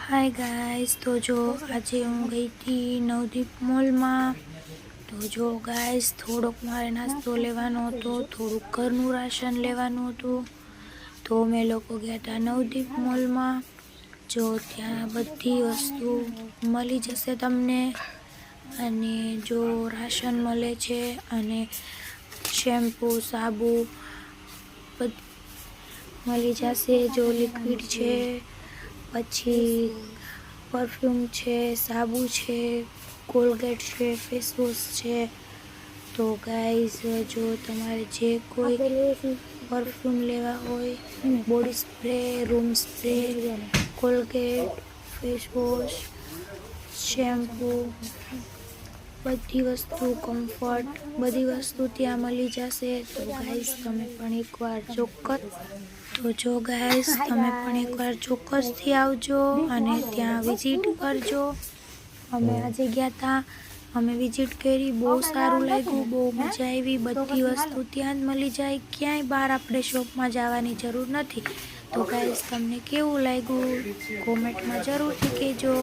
Hi guys, तो जो आज हूँ गई थी नवदीप मॉल में। तो जो गाइस थोड़ोक मारे नास्तो लेवानो हतो, थोड़ुंक घरनुं राशन लेवानुं हतुं। तो अमे लोको गया था नवदीप मॉल में। जो त्यां बधी वस्तु मळी जशे तमने, अने जो राशन मळे छे अने शेम्पू साबु मळी जशे। जो लिक्विड छे, पछी परफ्यूम छे, साबु छे, कोलगेट छे, फेस वॉश छे। तो गाइस जो तमारे जे कोई परफ्यूम लेवा होय, body spray, room spray, Colgate, face wash, shampoo, बधी वस्तु कम्फर्ट बधी वस्तु त्यां मळी जशे। तो गाइस तमे पण एकवार चोक्कस तो जो गाइस तमे पण एकवार चोक्कस थी आवजो अने त्यां विजिट करजो। अमे आजे गया था, अमे विजिट करी, बहुत सारू लाग्युं, बहुत मजा आई। बधी वस्तु त्यां ज मळी जाय, क्यांय बहार आपणे शॉप में जवानी जरूर नथी। तो गाइस तमने केवुं लाग्युं कॉमेंट में जरूर थी कहेजो।